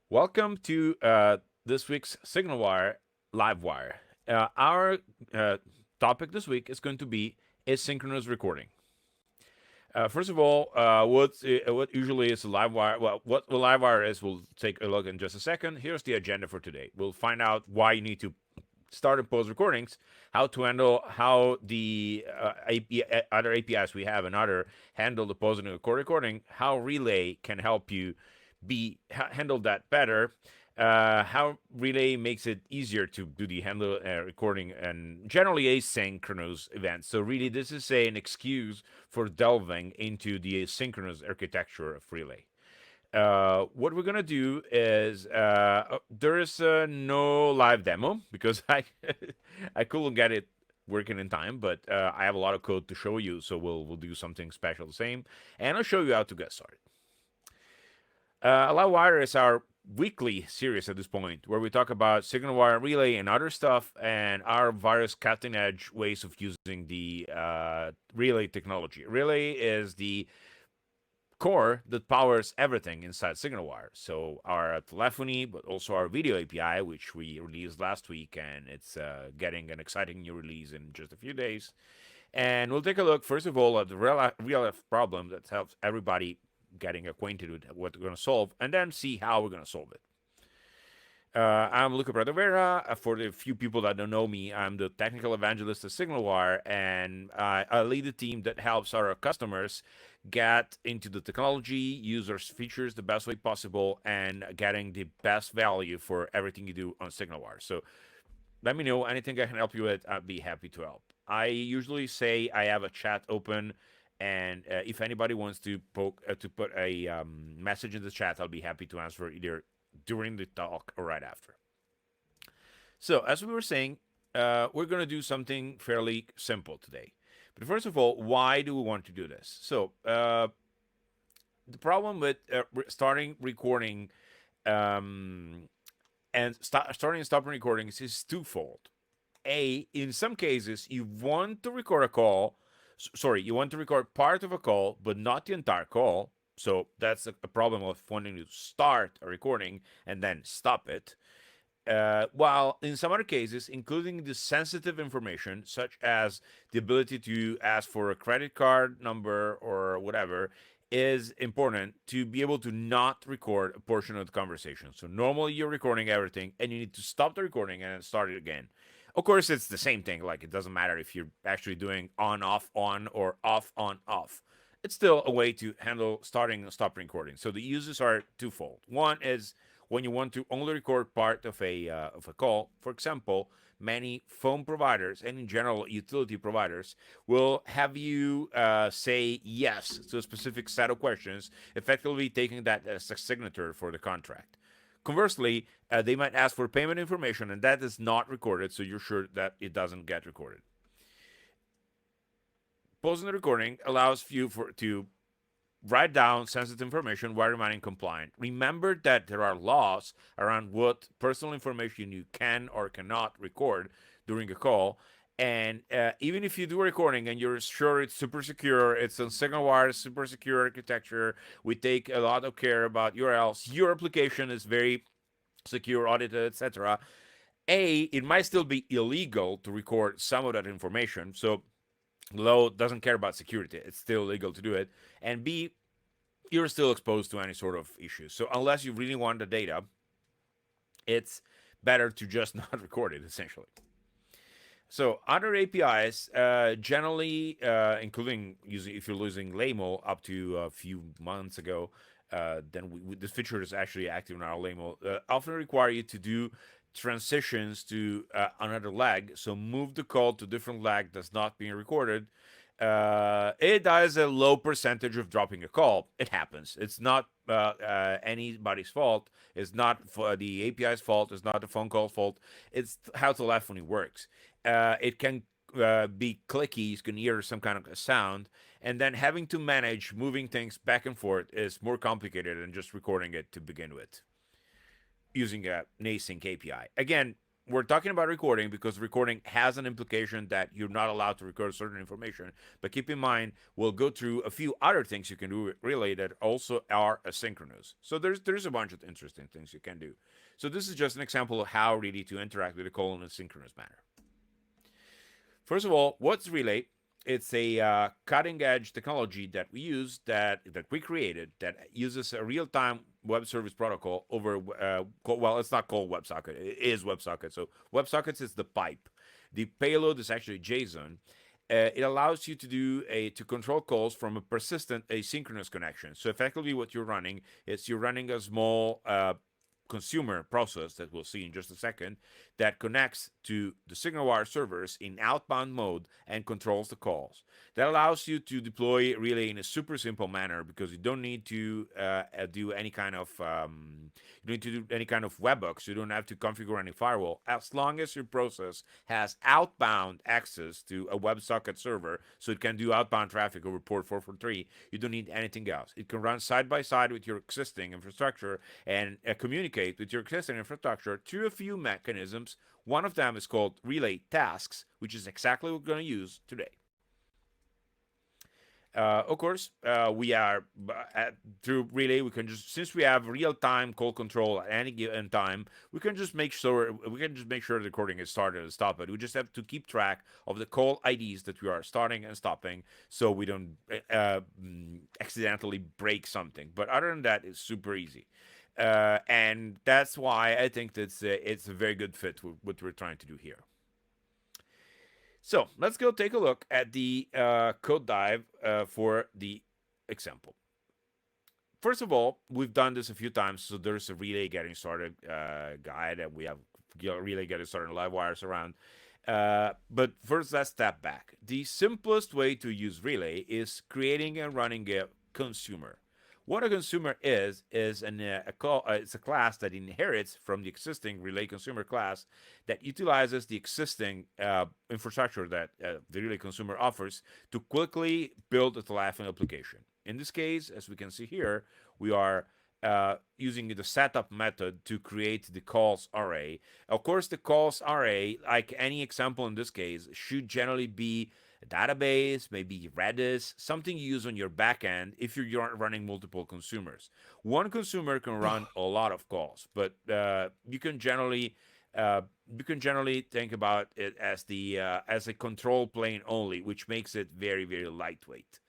Welcome to this week's SignalWire LiveWire. Our topic this week is going to be asynchronous recording. First of all, what usually is a LiveWire? Well, what a LiveWire is, we'll take a look in just a second. Here's the agenda for today. We'll find out why you need to start and post recordings, how to handle how the other APIs we have and other handle the post and record recording, how Relay can help you handle that better. How Relay makes it easier to do the handle recording and generally asynchronous events. So really, this is an excuse for delving into the asynchronous architecture of Relay. What we're gonna do is there is no live demo because I couldn't get it working in time, but I have a lot of code to show you, so we'll do something special the same, and I'll show you how to get started. LiveWire is our weekly series at this point where we talk about SignalWire Relay and other stuff and our various cutting edge ways of using the Relay technology. Relay is the core that powers everything inside SignalWire. So our telephony, but also our video API, which we released last week, and it's getting an exciting new release in just a few days. And we'll take a look, first of all, at the real life problem that helps everybody getting acquainted with what we're going to solve, and then see how we're going to solve it. I'm Luca Pradovera. For the few people that don't know me, I'm the technical evangelist at SignalWire, and I lead the team that helps our customers get into the technology, use our features the best way possible, and getting the best value for everything you do on SignalWire. So let me know anything I can help you with. I'd be happy to help. I usually say I have a chat open, and if anybody wants to put a message in the chat, I'll be happy to answer either during the talk or right after. So as we were saying, we're going to do something fairly simple today. But first of all, why do we want to do this? So the problem with starting recording and starting and stopping recordings is twofold. In some cases, you want to record a call. Sorry, you want to record part of a call, but not the entire call. So that's a problem of wanting to start a recording and then stop it. While in some other cases, including the sensitive information, such as the ability to ask for a credit card number or whatever, is important to be able to not record a portion of the conversation. So normally you're recording everything and you need to stop the recording and then start it again. Of course, it's the same thing. Like, it doesn't matter if you're actually doing on, off, on, or off, on, off. It's still a way to handle starting and stopping recording. So the uses are twofold. One is when you want to only record part of a call. For example, many phone providers and in general utility providers will have you say yes to a specific set of questions, effectively taking that as a signature for the contract. Conversely, they might ask for payment information, and that is not recorded, so you're sure that it doesn't get recorded. Pausing the recording allows you to write down sensitive information while remaining compliant. Remember that there are laws around what personal information you can or cannot record during a call. And even if you do a recording and you're sure it's super secure, it's on SignalWire, super secure architecture, we take a lot of care about URLs, your application is very secure, audited, etc. It might still be illegal to record some of that information. So law doesn't care about security. It's still legal to do it. And B, you're still exposed to any sort of issues. So unless you really want the data, it's better to just not record it, essentially. So other APIs, generally, including if you're using Laymo up to a few months ago, then this feature is actually active in our Laymo, often require you to do transitions to another lag. So move the call to different lag that's not being recorded. It has a low percentage of dropping a call. It happens. It's not anybody's fault. It's not the API's fault. It's not the phone call fault. It's how telephony works. It can be clicky. You can hear some kind of a sound, and then having to manage moving things back and forth is more complicated than just recording it to begin with using a async API. Again, we're talking about recording because recording has an implication that you're not allowed to record certain information. But keep in mind, we'll go through a few other things you can do with relay that also are asynchronous. So there's a bunch of interesting things you can do. So this is just an example of how really to interact with the call in a synchronous manner. First of all, what's relay? It's a cutting edge technology that we use that we created that uses a real time web service protocol over well, it's not called WebSocket, it is WebSocket. So WebSockets is the pipe. The payload is actually JSON. It allows you to to control calls from a persistent asynchronous connection. So effectively, what you're running is you're running a small consumer process that we'll see in just a second that connects to the SignalWire servers in outbound mode and controls the calls. That allows you to deploy relay in a super simple manner because you don't need to do any kind of webhooks. You don't have to configure any firewall as long as your process has outbound access to a WebSocket server, so it can do outbound traffic over port 443. You don't need anything else. It can run side by side with your existing infrastructure and communicate with your existing infrastructure through a few mechanisms. One of them is called relay tasks, which is exactly what we're going to use today. Of course, we are through relay. We can just, since we have real-time call control at any given time, we can just make sure the recording is started and stopped. But we just have to keep track of the call IDs that we are starting and stopping, so we don't accidentally break something. But other than that, it's super easy. And that's why I think that it's a very good fit with what we're trying to do here. So let's go take a look at the code dive for the example. First of all, we've done this a few times, so there's a relay getting started guide, and we have relay getting started LiveWires around. But first, let's step back. The simplest way to use relay is creating and running a consumer. What a consumer is it's a class that inherits from the existing relay consumer class that utilizes the existing infrastructure that the relay consumer offers to quickly build a telephony application. In this case, as we can see here, we are using the setup method to create the calls array. Of course, the calls array, like any example in this case, should generally be a database, maybe Redis, something you use on your backend if you're running multiple consumers. One consumer can run a lot of calls, but you can generally think about it as a control plane only, which makes it very, very lightweight.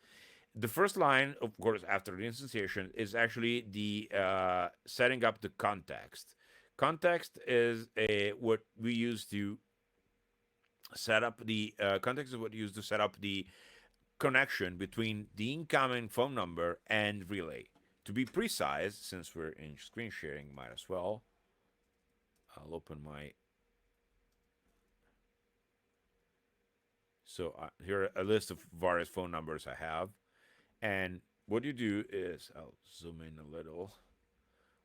The first line, of course, after the instantiation is actually the setting up the context. Context is what we use to set up the connection between the incoming phone number and relay. To be precise, since we're in screen sharing, might as well. I'll open my. So here are a list of various phone numbers I have. And what you do is, I'll zoom in a little.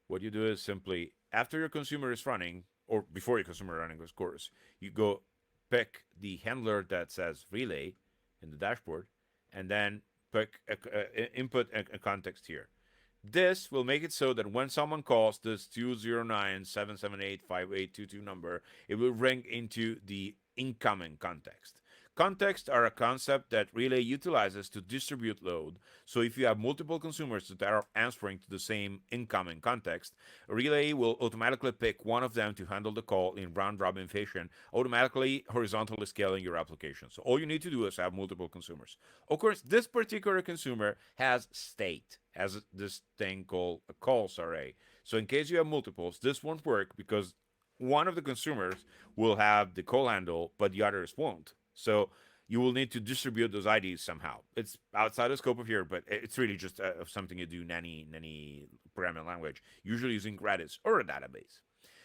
What you do is simply, after your consumer is running, or before your consumer is running, of course, you go pick the handler that says relay in the dashboard, and then pick input a context here. This will make it so that when someone calls this 209-778-5822 number, it will ring into the incoming context. Contexts are a concept that Relay utilizes to distribute load. So if you have multiple consumers that are answering to the same incoming context, Relay will automatically pick one of them to handle the call in round-robin fashion, automatically horizontally scaling your application. So all you need to do is have multiple consumers. Of course, this particular consumer has state, has this thing called a calls array. So in case you have multiples, this won't work because one of the consumers will have the call handle, but the others won't. So you will need to distribute those IDs somehow. It's outside the scope of here, but it's really just something you do in any programming language, usually using Redis or a database.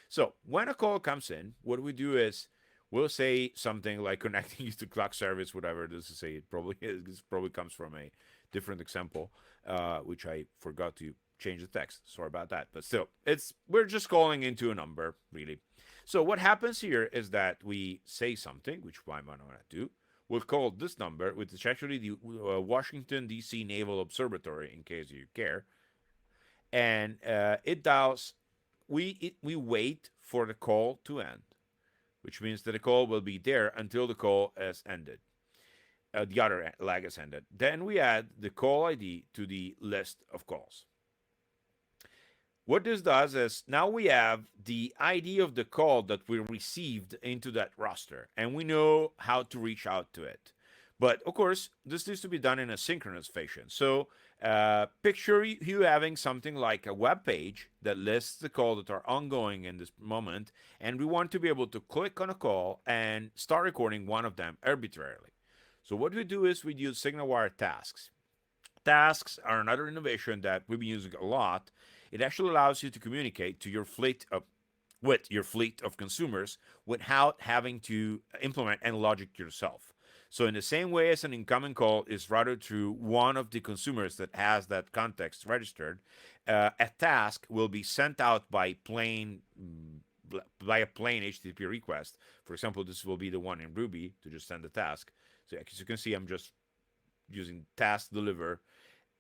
So when a call comes in, what we do is we'll say something like connecting you to clock service, whatever this is. Say it probably is. This probably comes from a different example, which I forgot to change the text. Sorry about that. But still, we're just calling into a number, really. So what happens here is that we say something, which I might not do. We'll call this number, which is actually the Washington, D.C. Naval Observatory, in case you care. And it dials. We wait for the call to end. which means that the call will be there until the call is ended. The other leg is ended. Then we add the call ID to the list of calls. What this does is now we have the ID of the call that we received into that roster, and we know how to reach out to it. But of course, this needs to be done in a synchronous fashion. So picture you having something like a web page that lists the calls that are ongoing in this moment, and we want to be able to click on a call and start recording one of them arbitrarily. So what we do is we use SignalWire tasks. Tasks are another innovation that we've been using a lot. It actually allows you to communicate to your fleet of with your fleet of consumers without having to implement any logic yourself. So in the same way as an incoming call is routed through one of the consumers that has that context registered, a task will be sent out by a plain HTTP request. For example, this will be the one in Ruby to just send the task. So as you can see, I'm just using task deliver,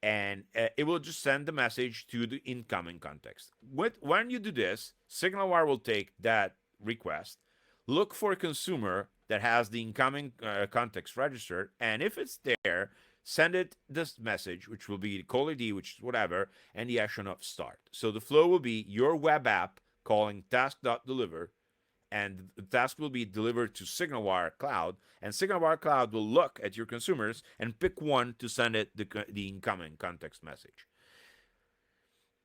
and it will just send the message to the incoming context. When you do this, SignalWire will take that request, look for a consumer that has the incoming context registered, and if it's there, send it this message, which will be the call ID, which is whatever, and the action of start. So the flow will be your web app calling task.deliver, and the task will be delivered to SignalWire Cloud, and SignalWire Cloud will look at your consumers and pick one to send it the incoming context message.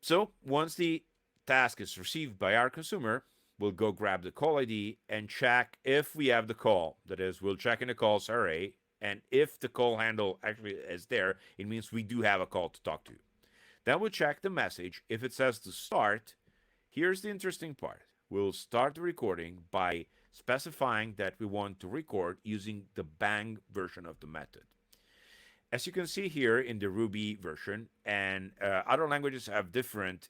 So once the task is received by our consumer, we'll go grab the call ID and check if we have the call. That is, we'll check in the calls array, and if the call handle actually is there, it means we do have a call to talk to. Then we'll check the message. If it says to start, here's the interesting part. We'll start the recording by specifying that we want to record using the bang version of the method. As you can see here in the Ruby version, and other languages have different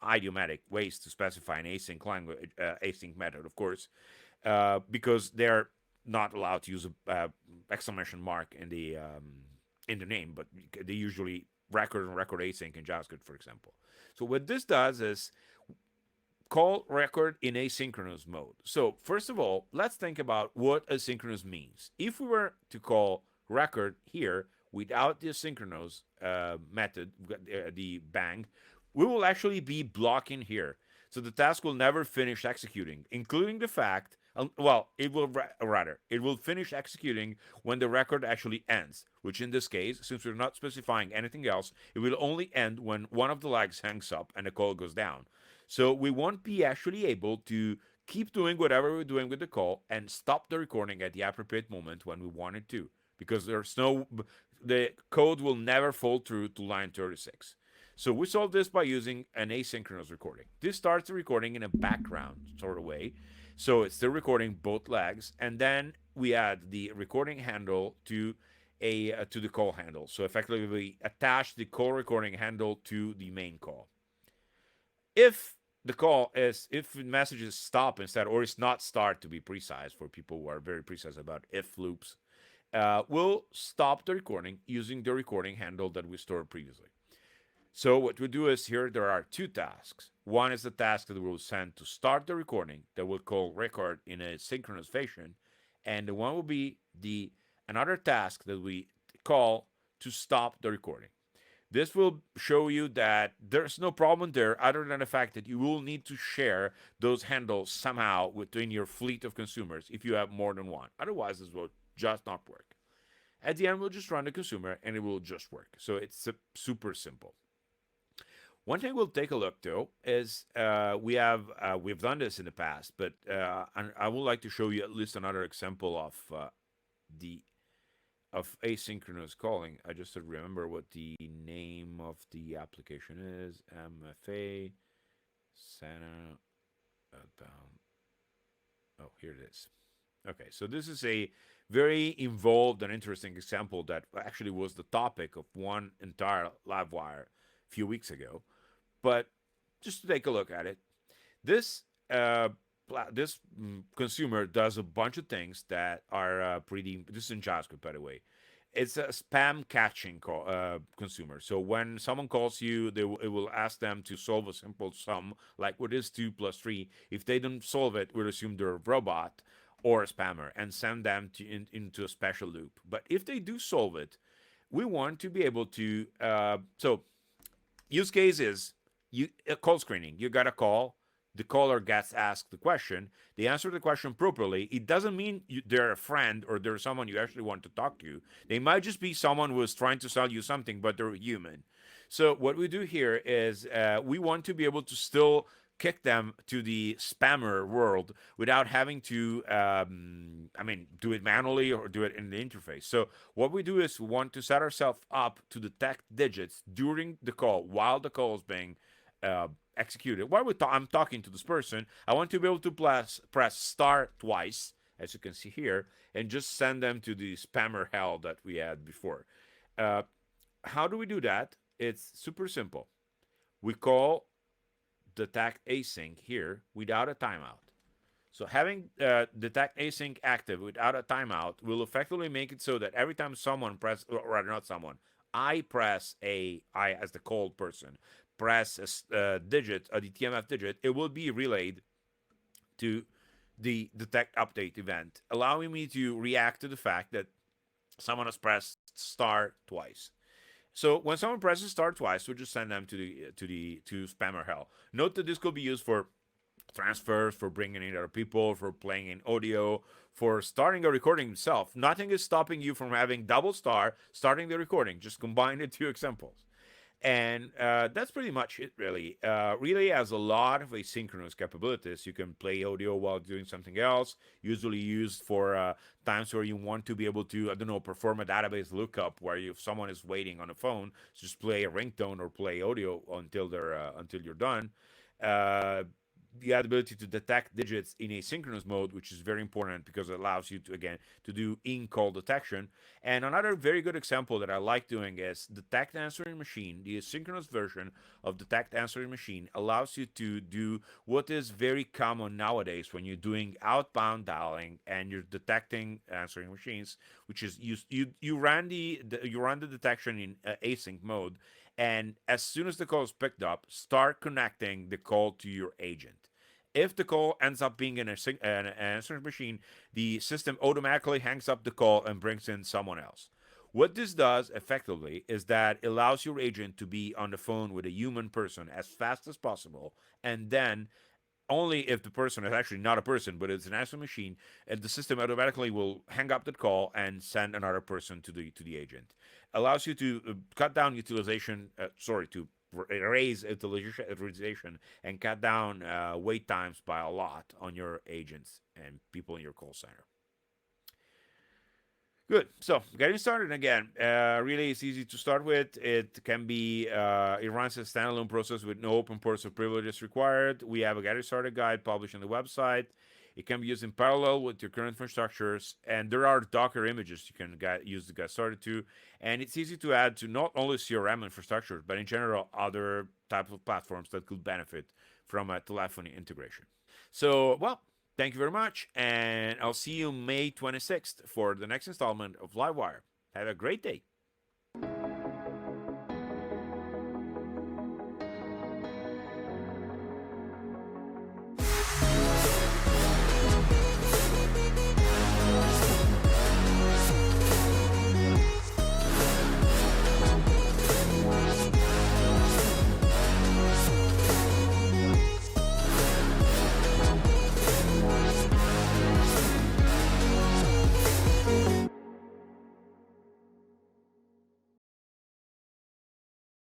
idiomatic ways to specify an async language, async method, of course, because they're not allowed to use a exclamation mark in the name, but they usually record and record async in JavaScript, for example. So what this does is call record in asynchronous mode. So first of all, let's think about what asynchronous means. If we were to call record here without the asynchronous method, the bang, we will actually be blocking here. So the task will never finish executing, including the fact, it will finish executing when the record actually ends, which in this case, since we're not specifying anything else, it will only end when one of the legs hangs up and the call goes down. So we won't be actually able to keep doing whatever we're doing with the call and stop the recording at the appropriate moment when we want it to, because the code will never fall through to line 36. So we solve this by using an asynchronous recording. This starts the recording in a background sort of way. So it's still recording both legs, and then we add the recording handle to the call handle. So effectively we attach the call recording handle to the main call. If messages stop instead, or it's not start to be precise for people who are very precise about if loops, we'll stop the recording using the recording handle that we stored previously. So what we do is here there are two tasks. One is the task that we'll send to start the recording that we'll call record in a synchronous fashion, and the one will be another task that we call to stop the recording. This will show you that there's no problem there other than the fact that you will need to share those handles somehow within your fleet of consumers if you have more than one. Otherwise, this will just not work. At the end, we'll just run the consumer and it will just work. So it's super simple. One thing we'll take a look though is we've done this in the past, but I would like to show you at least another example of asynchronous calling. I just remember what the name of the application is. MFA Santa down. Oh, here it is. Okay, so this is a very involved and interesting example that actually was the topic of one entire LiveWire a few weeks ago. But just to take a look at it, this consumer does a bunch of things that are pretty. This is in JavaScript, by the way. It's a spam catching consumer. So when someone calls you, it will ask them to solve a simple sum, like what is 2 plus 3. If they don't solve it, we'll assume they're a robot or a spammer and send them into a special loop. But if they do solve it, we want to be able to. So use case is call screening. You got a call. The caller gets asked the question. They answer the question properly. It doesn't mean they're a friend or they're someone you actually want to talk to. They might just be someone who is trying to sell you something, but they're human. So what we do here is we want to be able to still kick them to the spammer world without having to, do it manually or do it in the interface. So what we do is we want to set ourselves up to detect digits during the call while the call is being uh, executed. While I'm talking to this person, I want to be able to press star twice, as you can see here, and just send them to the spammer hell that we had before. Uh, how do we do that? It's super simple. We call detect async here without a timeout. So having detect async active without a timeout will effectively make it so that every time someone press, or rather not someone, I as the called person, press a digit, the TMF digit, it will be relayed to the detect update event, allowing me to react to the fact that someone has pressed star twice. So when someone presses star twice, we'll just send them to spammer hell. Note that this could be used for transfers, for bringing in other people, for playing in audio, for starting a recording itself. Nothing is stopping you from having double star starting the recording. Just combine the two examples. And that's pretty much it, really. Relay has a lot of asynchronous capabilities. You can play audio while doing something else, usually used for times where you want to be able to, I don't know, perform a database lookup where if someone is waiting on the phone, just play a ringtone or play audio until you're done. Uh, the ability to detect digits in asynchronous mode, which is very important because it allows you to, again, to do in-call detection. And another very good example that I like doing is detect answering machine. The asynchronous version of detect answering machine allows you to do what is very common nowadays when you're doing outbound dialing and you're detecting answering machines, which is you run the detection in async mode, and as soon as the call is picked up, start connecting the call to your agent. If the call ends up being an answering machine, the system automatically hangs up the call and brings in someone else. What this does effectively is that it allows your agent to be on the phone with a human person as fast as possible, and then only if the person is actually not a person, but it's an answering machine, and the system automatically will hang up the call and send another person to the agent. Allows you to cut down utilization. To raise utilization and cut down wait times by a lot on your agents and people in your call center. Good. So getting started again, really it's easy to start with. It can be, it runs a standalone process with no open ports or privileges required. We have a getting started guide published on the website. It can be used in parallel with your current infrastructures, and there are Docker images you can use to get started to. And it's easy to add to not only CRM infrastructure, but in general other types of platforms that could benefit from a telephony integration. So, well, thank you very much, and I'll see you May 26th for the next installment of LiveWire. Have a great day.